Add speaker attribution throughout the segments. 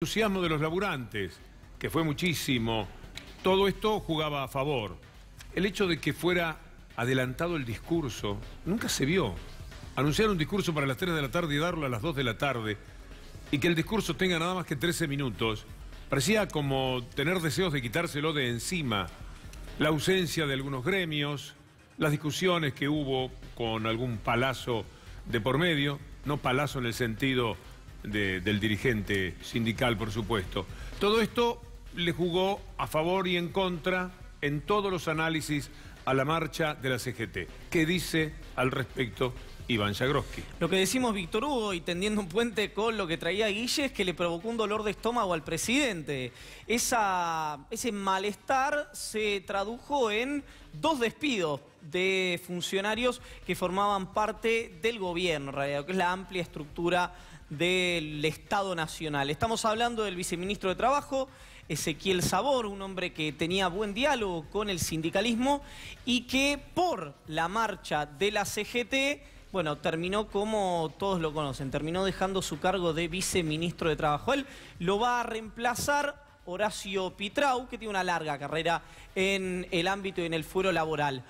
Speaker 1: Entusiasmo de los laburantes, que fue muchísimo, todo esto jugaba a favor. El hecho de que fuera adelantado el discurso, nunca se vio. Anunciar un discurso para las 3 de la tarde y darlo a las 2 de la tarde, y que el discurso tenga nada más que 13 minutos, parecía como tener deseos de quitárselo de encima. La ausencia de algunos gremios, las discusiones que hubo con algún palazo de por medio, no palazo en el sentido del dirigente sindical, por supuesto. Todo esto le jugó a favor y en contra en todos los análisis a la marcha de la CGT. ¿Qué dice al respecto Iván Jagroski?
Speaker 2: Lo que decimos Víctor Hugo, y tendiendo un puente con lo que traía Guille, es que le provocó un dolor de estómago al presidente. Ese malestar se tradujo en 2 despidos de funcionarios que formaban parte del gobierno, en realidad, que es la amplia estructura del Estado Nacional. Estamos hablando del viceministro de Trabajo, Ezequiel Sabor, un hombre que tenía buen diálogo con el sindicalismo y que por la marcha de la CGT, bueno, terminó como todos lo conocen, terminó dejando su cargo de viceministro de Trabajo. Él lo va a reemplazar Horacio Pitrau, que tiene una larga carrera en el ámbito y en el fuero laboral.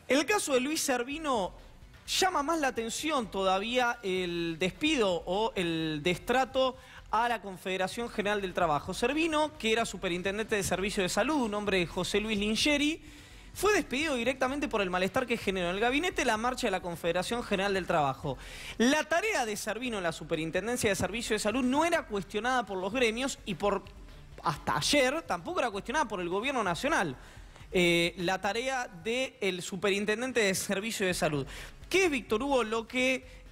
Speaker 2: En el caso de Luis Servino, llama más la atención todavía el despido o el destrato a la Confederación General del Trabajo. Servino, que era superintendente de Servicio de Salud, un hombre de José Luis Lingeri, fue despedido directamente por el malestar que generó en el gabinete la marcha de la Confederación General del Trabajo. La tarea de Servino en la Superintendencia de Servicio de Salud no era cuestionada por los gremios y hasta ayer tampoco era cuestionada por el gobierno nacional. La tarea del superintendente de Servicio de Salud. ¿Qué es, Víctor Hugo, lo que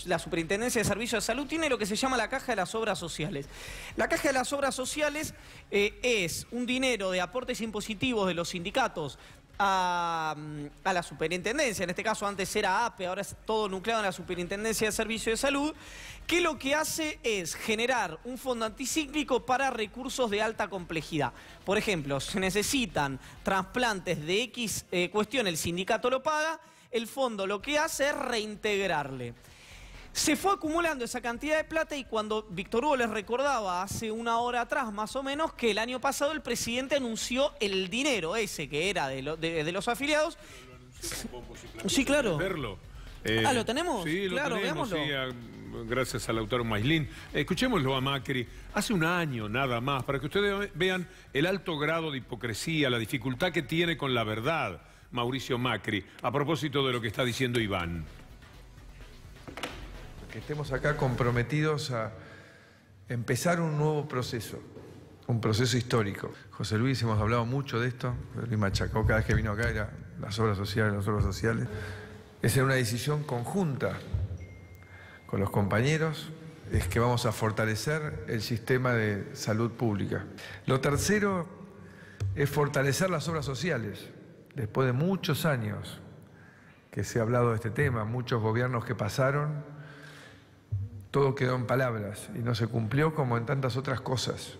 Speaker 2: la Superintendencia de Servicio de Salud? Tiene lo que se llama la Caja de las Obras Sociales. La Caja de las Obras Sociales es un dinero de aportes impositivos de los sindicatos a la superintendencia, en este caso antes era APE, ahora es todo nucleado en la Superintendencia de Servicio de Salud, que lo que hace es generar un fondo anticíclico para recursos de alta complejidad. Por ejemplo, se necesitan trasplantes de X cuestión, el sindicato lo paga, el fondo lo que hace es reintegrarle. Se fue acumulando esa cantidad de plata y cuando Víctor Hugo les recordaba hace una hora atrás más o menos que el año pasado el presidente anunció el dinero ese que era de los afiliados. Sí, claro.
Speaker 1: Verlo.
Speaker 2: ¿Lo tenemos?
Speaker 1: Sí,
Speaker 2: claro,
Speaker 1: lo tenemos,
Speaker 2: veámoslo.
Speaker 1: sí, gracias al autor Maislin. Escuchémoslo a Macri. Hace un año nada más, para que ustedes vean el alto grado de hipocresía, la dificultad que tiene con la verdad Mauricio Macri, a propósito de lo que está diciendo Iván.
Speaker 3: Que estemos acá comprometidos a empezar un nuevo proceso, un proceso histórico. José Luis, hemos hablado mucho de esto, Luis machacó cada vez que vino acá, era las obras sociales. Es una decisión conjunta con los compañeros, es que vamos a fortalecer el sistema de salud pública. Lo tercero es fortalecer las obras sociales. Después de muchos años que se ha hablado de este tema, muchos gobiernos que pasaron, todo quedó en palabras y no se cumplió como en tantas otras cosas.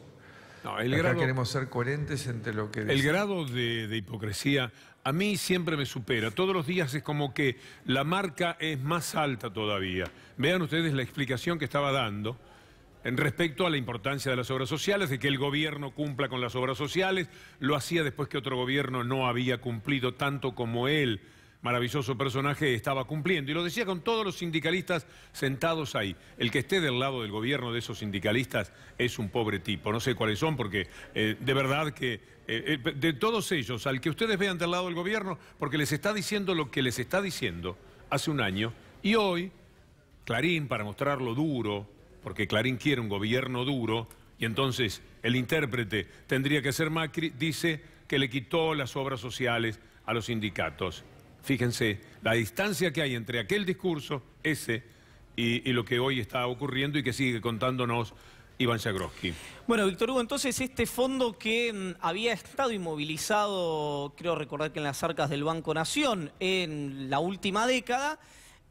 Speaker 3: No, acá queremos ser coherentes entre lo que...
Speaker 1: El grado de hipocresía a mí siempre me supera. Todos los días es como que la marca es más alta todavía. Vean ustedes la explicación que estaba dando en respecto a la importancia de las obras sociales, de que el gobierno cumpla con las obras sociales. Lo hacía después que otro gobierno no había cumplido tanto como él. Maravilloso personaje, estaba cumpliendo. Y lo decía con todos los sindicalistas sentados ahí. El que esté del lado del gobierno de esos sindicalistas es un pobre tipo. No sé cuáles son, porque de verdad que de todos ellos, al que ustedes vean del lado del gobierno, porque les está diciendo lo que les está diciendo hace un año. Y hoy, Clarín, para mostrarlo duro, porque Clarín quiere un gobierno duro, y entonces el intérprete tendría que ser Macri, dice que le quitó las obras sociales a los sindicatos. Fíjense la distancia que hay entre aquel discurso, ese, y lo que hoy está ocurriendo y que sigue contándonos Iván Jagroski.
Speaker 2: Bueno, Víctor Hugo, entonces este fondo que había estado inmovilizado, creo recordar que en las arcas del Banco Nación en la última década,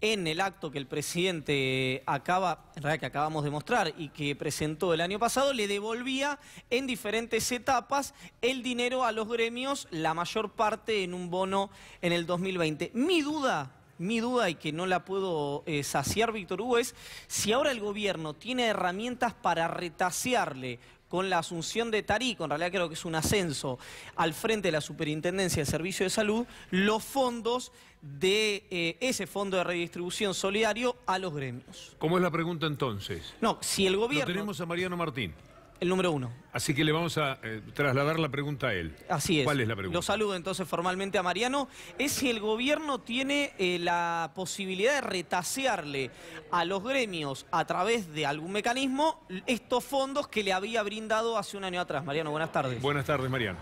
Speaker 2: en el acto que el presidente en realidad que acabamos de mostrar y que presentó el año pasado, le devolvía en diferentes etapas el dinero a los gremios, la mayor parte en un bono en el 2020. Mi duda mi duda y que no la puedo saciar, Víctor Hugo, es si ahora el gobierno tiene herramientas para retasearle con la asunción de Tarico, en realidad creo que es un ascenso, al frente de la Superintendencia de Servicio de Salud, los fondos de ese fondo de redistribución solidario a los gremios.
Speaker 1: ¿Cómo es la pregunta entonces?
Speaker 2: No, si el gobierno...
Speaker 1: Lo tenemos a Mariano Martín.
Speaker 2: El número 1.
Speaker 1: Así que le vamos a trasladar la pregunta a él.
Speaker 2: Así es.
Speaker 1: ¿Cuál es la pregunta?
Speaker 2: Lo saludo entonces formalmente a Mariano. Es si el gobierno tiene la posibilidad de retasearle a los gremios a través de algún mecanismo estos fondos que le había brindado hace un año atrás. Mariano, buenas tardes.
Speaker 1: Buenas tardes, Mariano.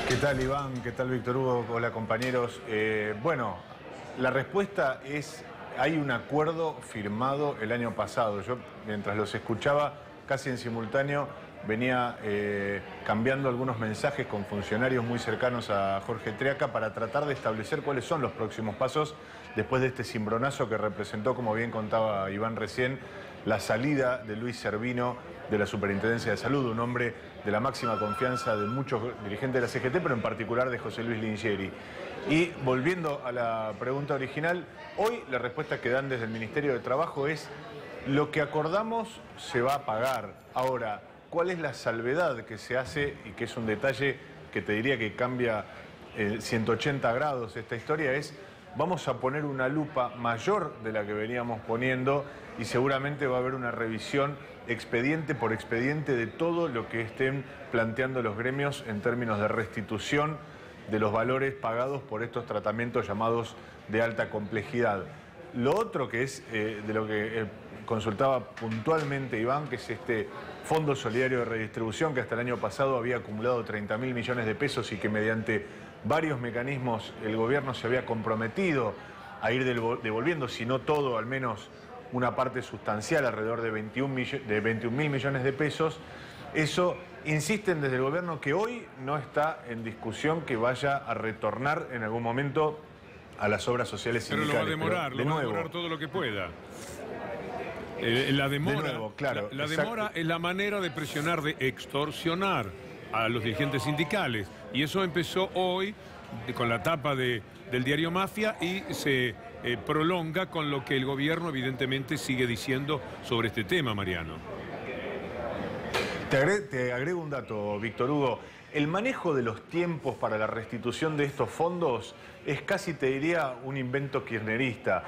Speaker 4: ¿Qué tal, Iván? ¿Qué tal, Víctor Hugo? Hola, compañeros. Bueno, la respuesta es, hay un acuerdo firmado el año pasado. Yo, mientras los escuchaba, casi en simultáneo, venía cambiando algunos mensajes con funcionarios muy cercanos a Jorge Triaca para tratar de establecer cuáles son los próximos pasos después de este cimbronazo que representó, como bien contaba Iván recién, la salida de Luis Servino de la Superintendencia de Salud, un hombre de la máxima confianza de muchos dirigentes de la CGT, pero en particular de José Luis Lingeri. Y volviendo a la pregunta original, hoy la respuesta que dan desde el Ministerio de Trabajo es: lo que acordamos se va a pagar. Ahora, ¿cuál es la salvedad que se hace? Y que es un detalle que te diría que cambia 180 grados esta historia, es: vamos a poner una lupa mayor de la que veníamos poniendo y seguramente va a haber una revisión expediente por expediente de todo lo que estén planteando los gremios en términos de restitución de los valores pagados por estos tratamientos llamados de alta complejidad. Lo otro que es de lo que consultaba puntualmente Iván, que es este Fondo Solidario de Redistribución, que hasta el año pasado había acumulado 30.000 millones de pesos y que mediante varios mecanismos el gobierno se había comprometido a ir devolviendo, si no todo, al menos una parte sustancial, alrededor de 21.000 millones de pesos. Eso, insisten desde el gobierno que hoy no está en discusión que vaya a retornar en algún momento a las obras sociales sindicales.
Speaker 1: Pero lo va a demorar todo lo que pueda. La demora,
Speaker 4: de nuevo, claro,
Speaker 1: la demora es la manera de presionar, de extorsionar a los dirigentes sindicales. Y eso empezó hoy con la tapa del diario Mafia y se prolonga con lo que el gobierno evidentemente sigue diciendo sobre este tema, Mariano.
Speaker 4: Te agrego un dato, Víctor Hugo. El manejo de los tiempos para la restitución de estos fondos es casi, te diría, un invento kirchnerista.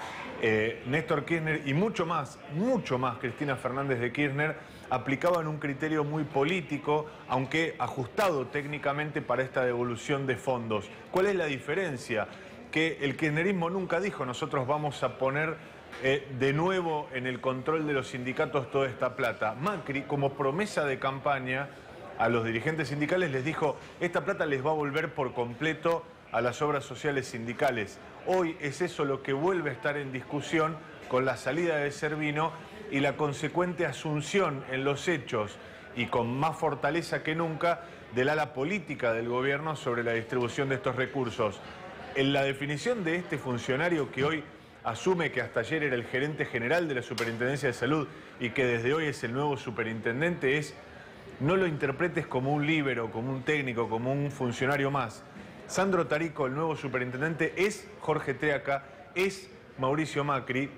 Speaker 4: Néstor Kirchner y mucho más Cristina Fernández de Kirchner aplicaban un criterio muy político, aunque ajustado técnicamente para esta devolución de fondos. ¿Cuál es la diferencia? Que el kirchnerismo nunca dijo: nosotros vamos a poner de nuevo en el control de los sindicatos toda esta plata. Macri, como promesa de campaña a los dirigentes sindicales, les dijo: esta plata les va a volver por completo a las obras sociales sindicales. Hoy es eso lo que vuelve a estar en discusión con la salida de Servino y la consecuente asunción en los hechos y con más fortaleza que nunca del ala política del gobierno sobre la distribución de estos recursos. En la definición de este funcionario que hoy asume que hasta ayer era el gerente general de la Superintendencia de Salud y que desde hoy es el nuevo superintendente, es: no lo interpretes como un líbero, como un técnico, como un funcionario más. Sandro Tarico, el nuevo superintendente, es Jorge Triaca, es Mauricio Macri,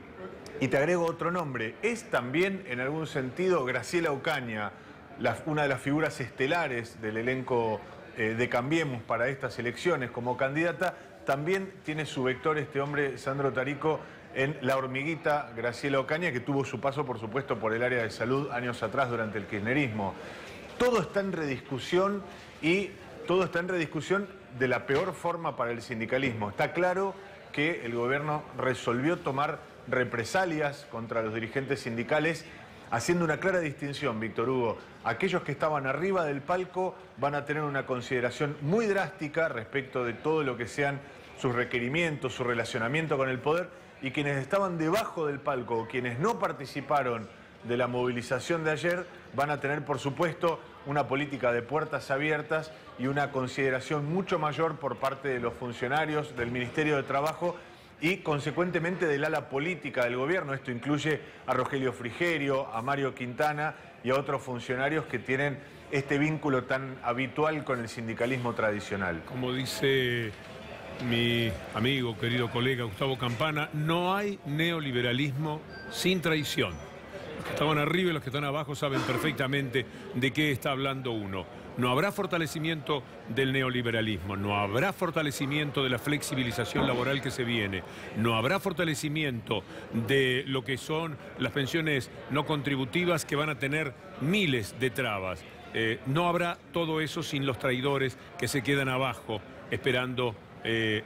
Speaker 4: y te agrego otro nombre, es también en algún sentido Graciela Ocaña, una de las figuras estelares del elenco de Cambiemos para estas elecciones como candidata. También tiene su vector este hombre, Sandro Tarico, en la hormiguita Graciela Ocaña, que tuvo su paso, por supuesto, por el área de salud años atrás durante el kirchnerismo. Todo está en rediscusión y todo está en rediscusión de la peor forma para el sindicalismo. Está claro que el gobierno resolvió tomar represalias contra los dirigentes sindicales, haciendo una clara distinción, Víctor Hugo. Aquellos que estaban arriba del palco van a tener una consideración muy drástica respecto de todo lo que sean sus requerimientos, su relacionamiento con el poder, y quienes estaban debajo del palco o quienes no participaron de la movilización de ayer van a tener, por supuesto, una política de puertas abiertas y una consideración mucho mayor por parte de los funcionarios del Ministerio de Trabajo y, consecuentemente, del ala política del gobierno. Esto incluye a Rogelio Frigerio, a Mario Quintana y a otros funcionarios que tienen este vínculo tan habitual con el sindicalismo tradicional.
Speaker 1: Como dice mi amigo, querido colega Gustavo Campana, no hay neoliberalismo sin traición. Los que estaban arriba y los que están abajo saben perfectamente de qué está hablando uno. No habrá fortalecimiento del neoliberalismo, no habrá fortalecimiento de la flexibilización laboral que se viene, no habrá fortalecimiento de lo que son las pensiones no contributivas que van a tener miles de trabas. No habrá todo eso sin los traidores que se quedan abajo esperando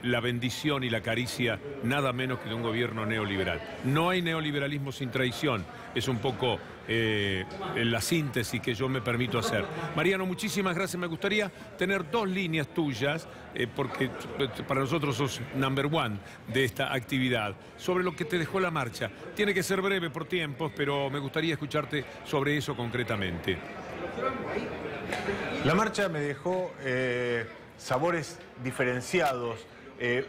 Speaker 1: la bendición y la caricia nada menos que de un gobierno neoliberal. No hay neoliberalismo sin traición, es un poco la síntesis que yo me permito hacer. Mariano, muchísimas gracias. Me gustaría tener dos líneas tuyas, porque para nosotros sos number one de esta actividad, sobre lo que te dejó la marcha. Tiene que ser breve por tiempos, pero me gustaría escucharte sobre eso concretamente.
Speaker 4: La marcha me dejó sabores diferenciados.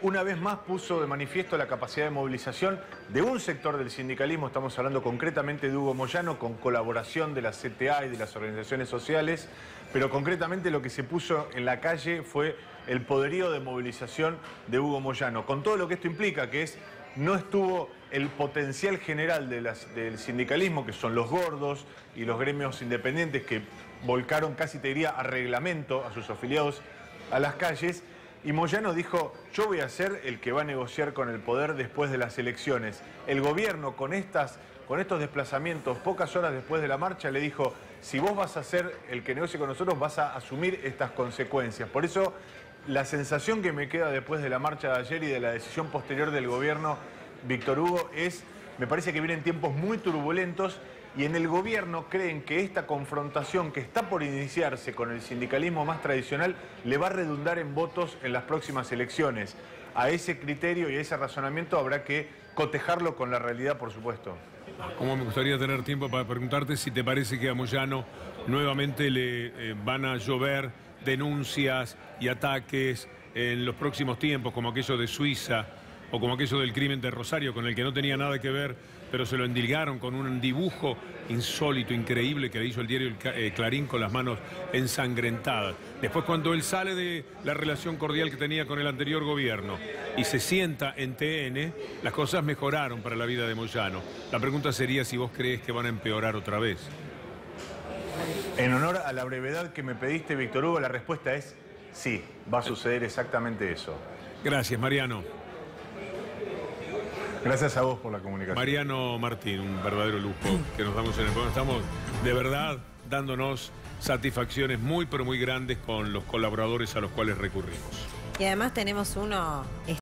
Speaker 4: Una vez más puso de manifiesto la capacidad de movilización de un sector del sindicalismo, estamos hablando concretamente de Hugo Moyano, con colaboración de la CTA y de las organizaciones sociales, pero concretamente lo que se puso en la calle fue el poderío de movilización de Hugo Moyano, con todo lo que esto implica, que es, no estuvo el potencial general del sindicalismo, que son los gordos y los gremios independientes que volcaron casi, te diría, a reglamento a sus afiliados a las calles, y Moyano dijo, yo voy a ser el que va a negociar con el poder después de las elecciones. El gobierno con estos desplazamientos, pocas horas después de la marcha, le dijo, si vos vas a ser el que negocie con nosotros, vas a asumir estas consecuencias. Por eso, la sensación que me queda después de la marcha de ayer y de la decisión posterior del gobierno, Víctor Hugo, me parece que vienen tiempos muy turbulentos, y en el gobierno creen que esta confrontación que está por iniciarse con el sindicalismo más tradicional le va a redundar en votos en las próximas elecciones. A ese criterio y a ese razonamiento habrá que cotejarlo con la realidad, por supuesto.
Speaker 1: Como me gustaría tener tiempo para preguntarte si te parece que a Moyano nuevamente le van a llover denuncias y ataques en los próximos tiempos, como aquello de Suiza o como aquello del crimen de Rosario, con el que no tenía nada que ver, pero se lo endilgaron con un dibujo insólito, increíble, que le hizo el diario Clarín con las manos ensangrentadas. Después, cuando él sale de la relación cordial que tenía con el anterior gobierno y se sienta en TN, las cosas mejoraron para la vida de Moyano. La pregunta sería si vos crees que van a empeorar otra vez.
Speaker 4: En honor a la brevedad que me pediste, Víctor Hugo, la respuesta es sí, va a suceder exactamente eso.
Speaker 1: Gracias, Mariano.
Speaker 4: Gracias a vos por la comunicación.
Speaker 1: Mariano Martín, un verdadero lujo que nos damos en el programa. Estamos de verdad dándonos satisfacciones muy, pero muy grandes con los colaboradores a los cuales recurrimos.
Speaker 5: Y además tenemos uno